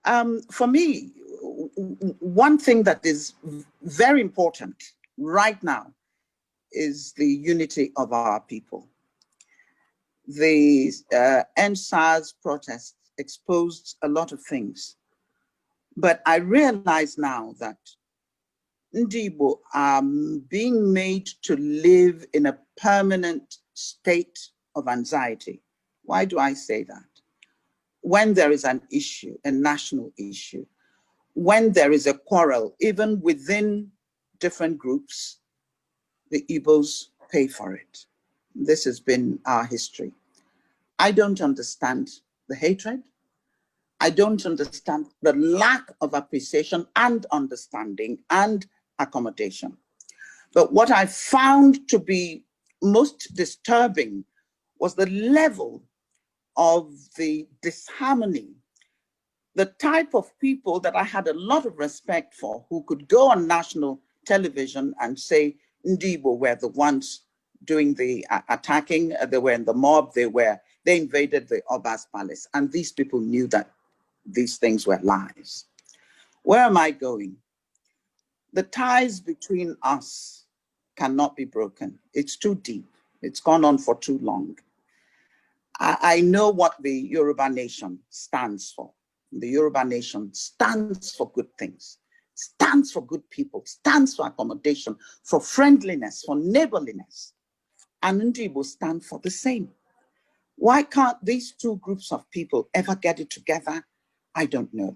For me, one thing that is very important right now is the unity of our people. The End SARS protest exposed a lot of things, but I realize now that Ndibo are being made to live in a permanent state of anxiety. Why do I say that? When there is an issue, a national issue, when there is a quarrel, even within different groups, the Igbos pay for it. This has been our history. I don't understand the hatred. I don't understand the lack of appreciation and understanding and accommodation. But what I found to be most disturbing was the level of the disharmony, the type of people that I had a lot of respect for, who could go on national television and say Ndibo were the ones doing the attacking, they were in the mob, they invaded the Oba's palace, and these people knew that these things were lies. Where am I going? The ties between us cannot be broken. It's too deep. It's gone on for too long. I know what the Yoruba nation stands for. The Yoruba nation stands for good things, stands for good people, stands for accommodation, for friendliness, for neighborliness. And Ndibo stand for the same. Why can't these two groups of people ever get it together? I don't know.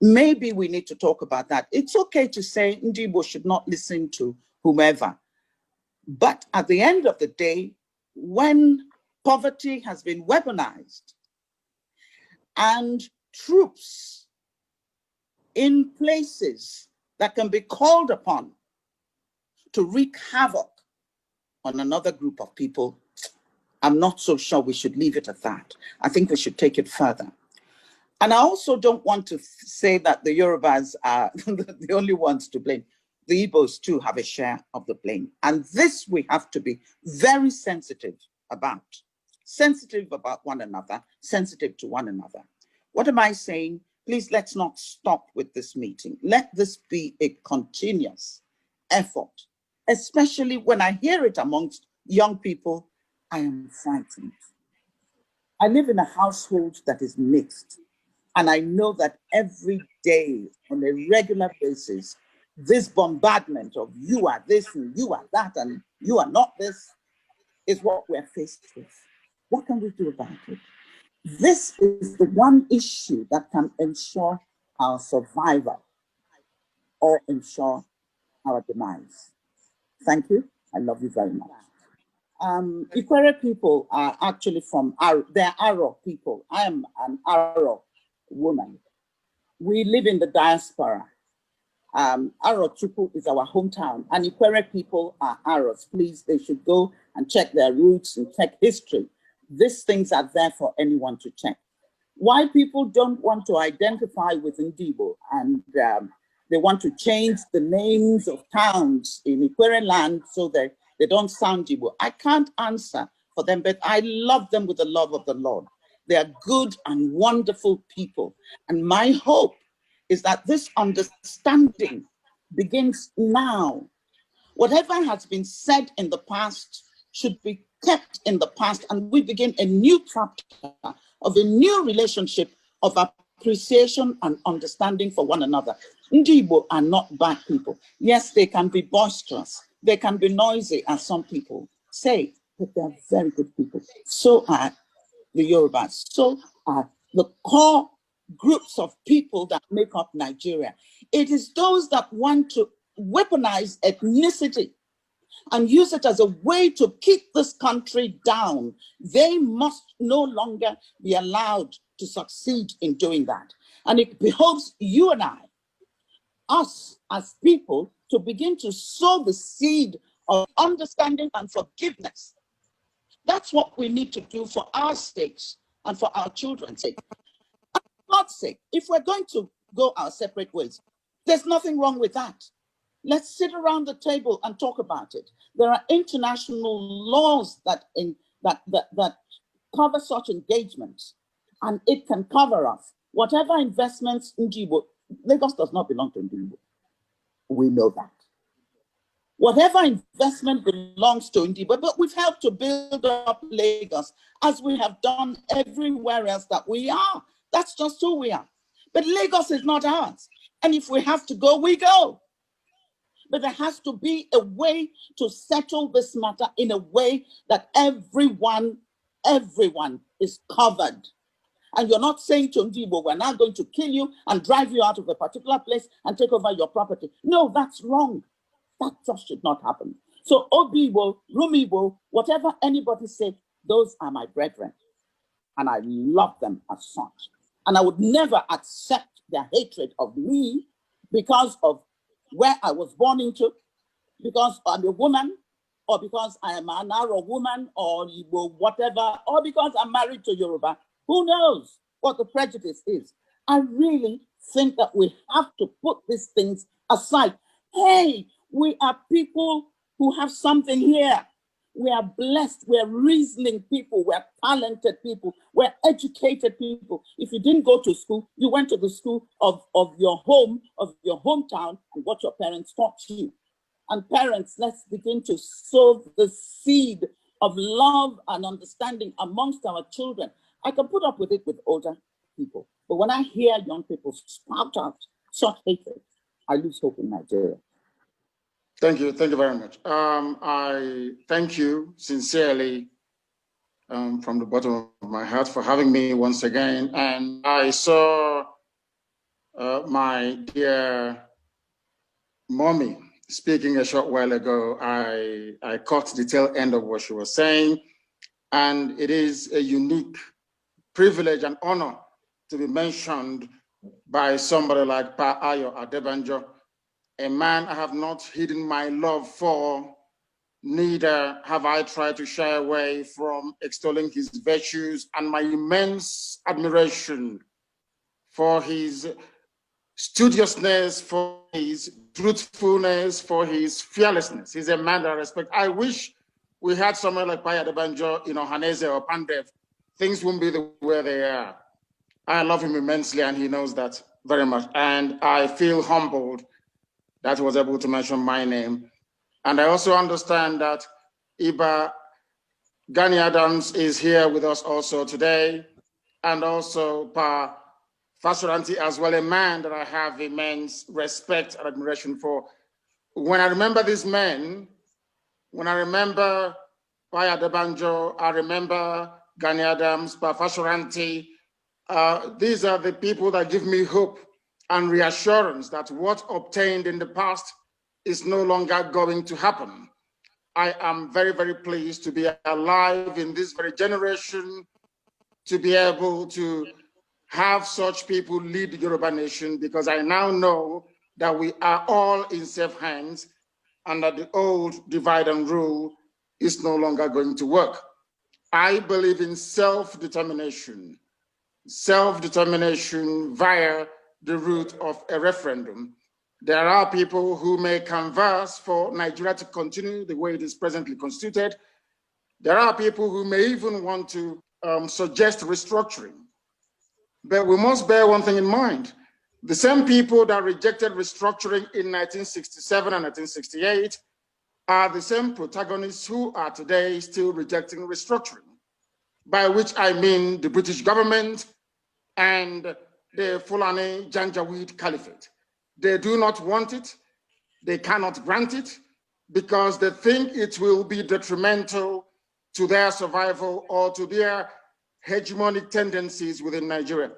Maybe we need to talk about that. It's okay to say Ndibo should not listen to whomever. But at the end of the day, when poverty has been weaponized and troops in places that can be called upon to wreak havoc on another group of people, I'm not so sure we should leave it at that. I think we should take it further. And I also don't want to say that the Yorubas are the only ones to blame. The Igbos too have a share of the blame. And this we have to be very sensitive about one another, sensitive to one another. What am I saying? Please, let's not stop with this meeting. Let this be a continuous effort, especially when I hear it amongst young people. I am frightened. I live in a household that is mixed. And I know that every day on a regular basis, this bombardment of you are this and you are that and you are not this is what we're faced with. What can we do about it? This is the one issue that can ensure our survival or ensure our demise. Thank you. I love you very much. Ikwere people are actually from they're Aro people. I am an Aro woman. We live in the diaspora. Aro Chuku is our hometown, and Ikwere people are Aros. Please, they should go and check their roots and check history. These things are there for anyone to check. Why people don't want to identify with Ndibo and they want to change the names of towns in Ikwere land so that they don't sound Igbo. I can't answer for them, but I love them with the love of the Lord. They are good and wonderful people. And my hope is that this understanding begins now. Whatever has been said in the past should be kept in the past, and we begin a new chapter of a new relationship of appreciation and understanding for one another. Ndibo are not bad people. Yes, they can be boisterous. They can be noisy, as some people say, but they're very good people. So are the Yorubas. So are the core groups of people that make up Nigeria. It is those that want to weaponize ethnicity and use it as a way to keep this country down. They must no longer be allowed to succeed in doing that. And it behoves you and I, us as people, to begin to sow the seed of understanding and forgiveness. That's what we need to do for our sakes and for our children's sake. For God's sake, if we're going to go our separate ways, there's nothing wrong with that. Let's sit around the table and talk about it. There are international laws that cover such engagements, and it can cover us. Whatever investments in Igbo, Lagos does not belong to Igbo. We know that. Whatever investment belongs to Igbo, but we've helped to build up Lagos as we have done everywhere else that we are. That's just who we are. But Lagos is not ours. And if we have to go, we go. But there has to be a way to settle this matter in a way that everyone is covered. And you're not saying to Ndibo, we're now going to kill you and drive you out of a particular place and take over your property. No, that's wrong. That just should not happen. So Obibo, Rumibo, whatever anybody said, those are my brethren. And I love them as such. And I would never accept their hatred of me because of where I was born into, because I'm a woman, or because I am an Arab woman, or whatever, or because I'm married to Yoruba. Who knows what the prejudice is? I really think that we have to put these things aside. Hey, we are people who have something here. We are blessed. We're reasoning people. We're talented people. We're educated people. If you didn't go to school, you went to the school of your home, of your hometown, and what your parents taught you. And parents, let's begin to sow the seed of love and understanding amongst our children. I can put up with it with older people. But when I hear young people spout out such hatred, I lose hope in Nigeria. Thank you very much. I thank you sincerely from the bottom of my heart for having me once again. And I saw my dear mommy speaking a short while ago. I caught the tail end of what she was saying, and it is a unique privilege and honor to be mentioned by somebody like Pa Ayo Adebanjo, a man I have not hidden my love for, neither have I tried to shy away from extolling his virtues and my immense admiration for his studiousness, for his truthfulness, for his fearlessness. He's a man that I respect. I wish we had someone like Pa Ayo Adebanjo, Haneze or Pandev. Things won't be the way they are. I love him immensely, and he knows that very much. And I feel humbled that he was able to mention my name. And I also understand that Iba Gani Adams is here with us also today, and also Pa Fasuranti as well, a man that I have immense respect and admiration for. When I remember these men, when I remember Pa Adebanjo, I remember Gani Adams, Pa Fasuranti, these are the people that give me hope and reassurance that what obtained in the past is no longer going to happen. I am very, very pleased to be alive in this very generation, to be able to have such people lead the Yoruba nation, because I now know that we are all in safe hands and that the old divide and rule is no longer going to work. I believe in self-determination via the route of a referendum. There are people who may canvass for Nigeria to continue the way it is presently constituted. There are people who may even want to suggest restructuring. But we must bear one thing in mind. The same people that rejected restructuring in 1967 and 1968 are the same protagonists who are today still rejecting restructuring, by which I mean the British government and the Fulani Janjaweed Caliphate. They do not want it, they cannot grant it, because they think it will be detrimental to their survival or to their hegemonic tendencies within Nigeria.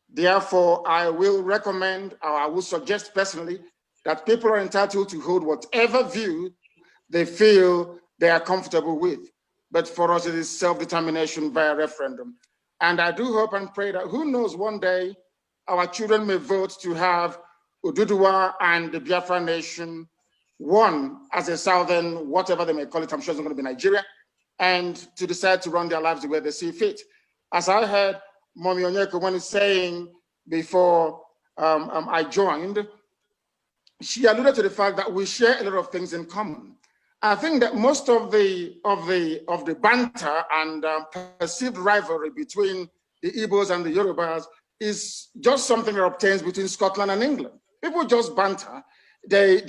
Therefore, I will recommend, or I will suggest personally, that people are entitled to hold whatever view they feel they are comfortable with. But for us, it is self-determination via referendum. And I do hope and pray that, who knows, one day our children may vote to have Oduduwa and the Biafra nation, one as a southern, whatever they may call it, I'm sure it's not going to be Nigeria, and to decide to run their lives the way they see fit. As I heard Mommy Onyeka when saying before I joined, she alluded to the fact that we share a lot of things in common. I think that most of the banter and perceived rivalry between the Igbos and the Yorubas is just something that obtains between Scotland and England. People just banter. They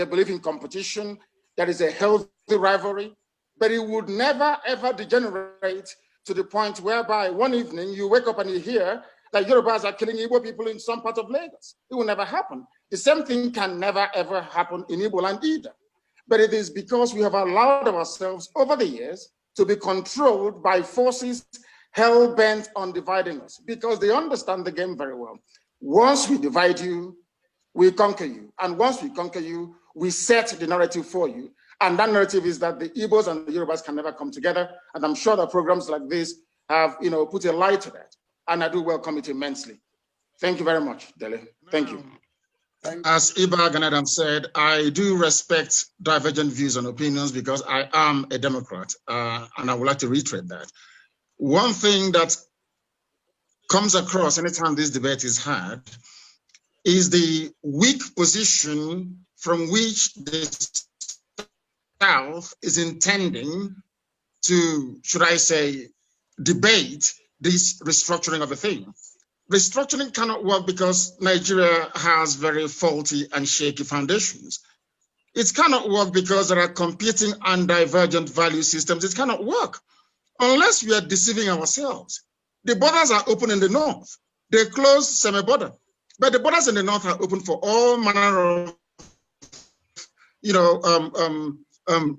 believe in competition. There is a healthy rivalry, but it would never, ever degenerate to the point whereby one evening you wake up and you hear that Yorubas are killing Igbo people in some part of Lagos. It will never happen. The same thing can never, ever happen in Igbo land either. But it is because we have allowed ourselves over the years to be controlled by forces hell-bent on dividing us, because they understand the game very well. Once we divide you, we conquer you. And once we conquer you, we set the narrative for you. And that narrative is that the Igbos and the Yorubas can never come together. And I'm sure that programs like this have, put a light to that. And I do welcome it immensely. Thank you very much, Dele. Thank you. As Iba Ganadam said, I do respect divergent views and opinions because I am a Democrat, and I would like to reiterate that. One thing that comes across anytime this debate is had is the weak position from which the South is intending to, should I say, debate this restructuring of the thing. Restructuring cannot work because Nigeria has very faulty and shaky foundations. It cannot work because there are competing and divergent value systems. It cannot work unless we are deceiving ourselves. The borders are open in the north. They close semi-border, but the borders in the north are open for all manner of,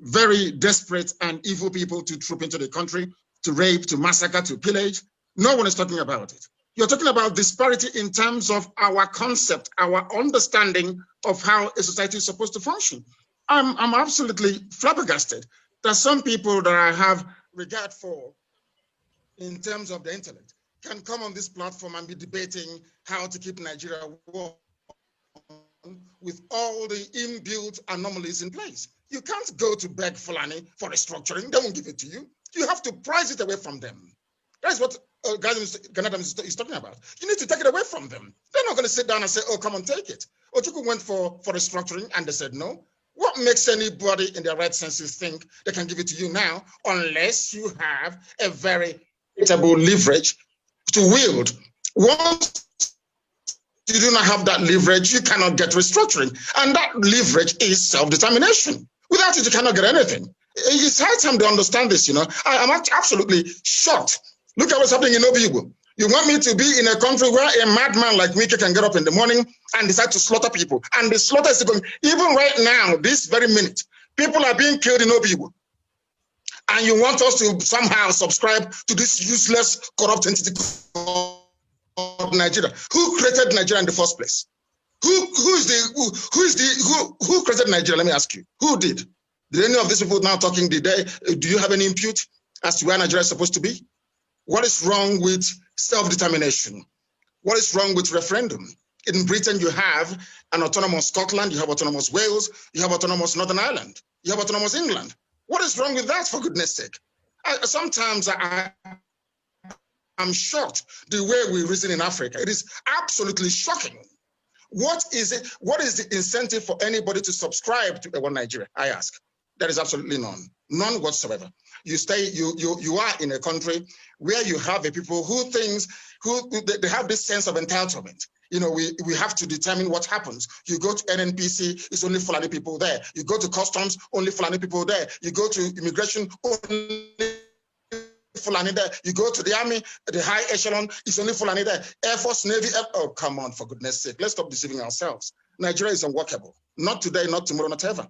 very desperate and evil people to troop into the country, to rape, to massacre, to pillage. No one is talking about it. You're talking about disparity in terms of our concept, our understanding of how a society is supposed to function. I'm absolutely flabbergasted that some people that I have regard for in terms of the intellect can come on this platform and be debating how to keep Nigeria warm with all the inbuilt anomalies in place. You can't go to beg Fulani for restructuring. They won't give it to you. You have to prize it away from them. That's what Ganadam is talking about. You need to take it away from them. They're not going to sit down and say, oh, come and take it. Ochuku went for restructuring and they said no. What makes anybody in their right senses think they can give it to you now unless you have a very equitable leverage to wield? Once you do not have that leverage, you cannot get restructuring. And that leverage is self-determination. Without it, you cannot get anything. It's high time to understand this, I'm absolutely shocked. Look at what's happening in Obibo. You want me to be in a country where a madman like Wike can get up in the morning and decide to slaughter people. And the slaughter is going, even right now, this very minute, people are being killed in Obibo. And you want us to somehow subscribe to this useless, corrupt entity of Nigeria. Who created Nigeria in the first place? Who created Nigeria? Let me ask you. Who did? Did any of these people now talking today? Do you have any input as to where Nigeria is supposed to be? What is wrong with self-determination? What is wrong with referendum? In Britain, you have an autonomous Scotland, you have autonomous Wales, you have autonomous Northern Ireland, you have autonomous England. What is wrong with that, for goodness sake? Sometimes I'm shocked the way we reason in Africa. It is absolutely shocking. What is it? What is the incentive for anybody to subscribe to One Nigeria? I ask. There is absolutely none, none whatsoever. You are in a country where you have a people who they have this sense of entitlement. We have to determine what happens. You go to NNPC, it's only Fulani people there. You go to customs, only Fulani people there. You go to immigration, only Fulani there. You go to the army, the high echelon, it's only Fulani there. Air Force, Navy, oh, come on, for goodness sake. Let's stop deceiving ourselves. Nigeria is unworkable. Not today, not tomorrow, not ever.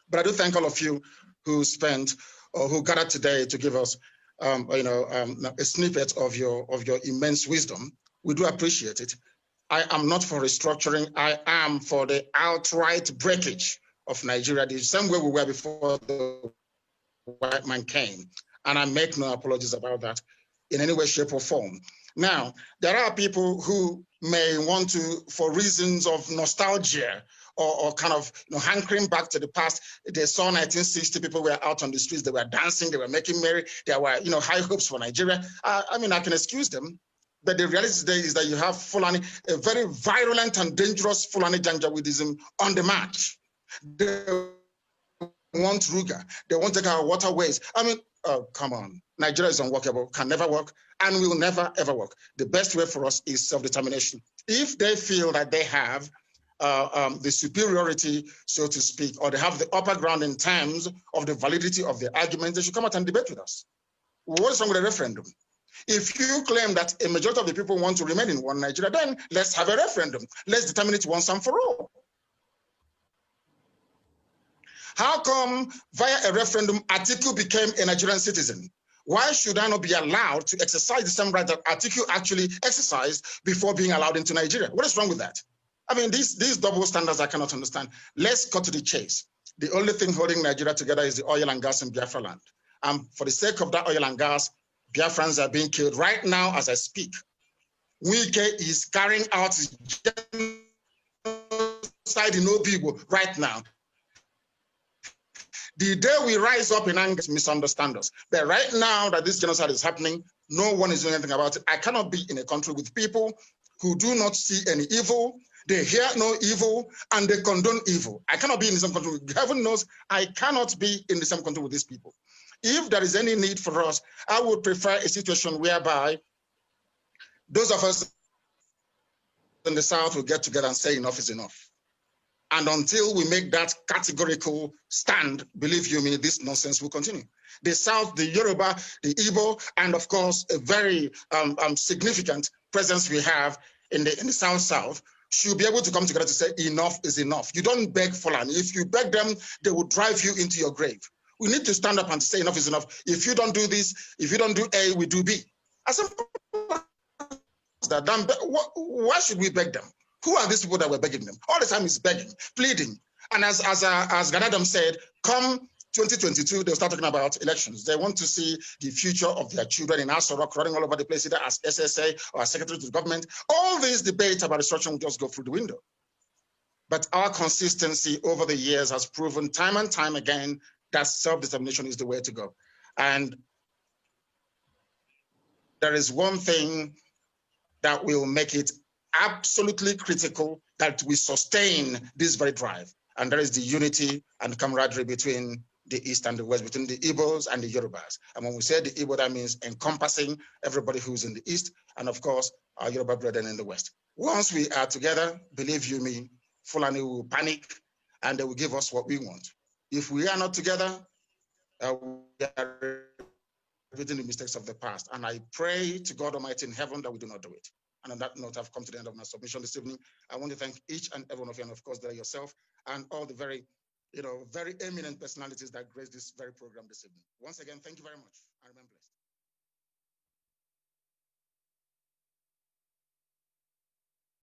But I do thank all of you who spent or who gathered today to give us, a snippet of your immense wisdom. We do appreciate it. I am not for restructuring. I am for the outright breakage of Nigeria, the same way we were before the white man came. And I make no apologies about that in any way, shape, or form. Now, there are people who may want to, for reasons of nostalgia, or kind of hankering back to the past. They saw 1960, people were out on the streets, they were dancing, they were making merry, there were high hopes for Nigeria. I mean, I can excuse them, but the reality today is that you have Fulani, a very virulent and dangerous Fulani Janjaweedism on the march. They want Ruga, they want to take our waterways. I mean, oh, come on. Nigeria is unworkable, can never work, and will never, ever work. The best way for us is self-determination. If they feel that they have the superiority, so to speak, or they have the upper ground in terms of the validity of the argument, they should come out and debate with us. What is wrong with a referendum? If you claim that a majority of the people want to remain in one Nigeria, then let's have a referendum. Let's determine it once and for all. How come via a referendum, Atiku became a Nigerian citizen? Why should I not be allowed to exercise the same right that Atiku actually exercised before being allowed into Nigeria? What is wrong with that? I mean, these double standards I cannot understand. Let's cut to the chase. The only thing holding Nigeria together is the oil and gas in Biafra land. And for the sake of that oil and gas, Biafrans are being killed right now as I speak. Wike is carrying out genocide in Obibo right now. The day we rise up in anger, misunderstand us. But right now that this genocide is happening, no one is doing anything about it. I cannot be in a country with people who do not see any evil, they hear no evil, and they condone evil. I cannot be in the same country. Heaven knows I cannot be in the same country with these people. If there is any need for us, I would prefer a situation whereby those of us in the South will get together and say enough is enough. And until we make that categorical stand, believe you me, this nonsense will continue. The South, the Yoruba, the Igbo, and of course, a very significant presence we have in the South should be able to come together to say enough is enough. You don't beg Fulani. If you beg them, they will drive you into your grave. We need to stand up and say enough is enough. If you don't do this, if you don't do A, we do B. As simple as that. Why should we beg them? Who are these people that we're begging them? All the time is begging, pleading. And as Ganadam said, come 2022, they'll start talking about elections. They want to see the future of their children in Asorok running all over the place, either as SSA or as secretary to the government. All these debates about restructuring will just go through the window. But our consistency over the years has proven time and time again that self-determination is the way to go. And there is one thing that will make it absolutely critical that we sustain this very drive. And there is the unity and camaraderie between the East and the West, between the Igbos and the Yorubas. And when we say the Igbo, that means encompassing everybody who's in the East and of course, our Yoruba brethren in the West. Once we are together, believe you me, Fulani will panic and they will give us what we want. If we are not together, we are repeating the mistakes of the past. And I pray to God Almighty in heaven that we do not do it. And on that note, I've come to the end of my submission this evening. I want to thank each and every one of you, and of course, there yourself, and all the very eminent personalities that grace this very program this evening. Once again, thank you very much. I remain blessed.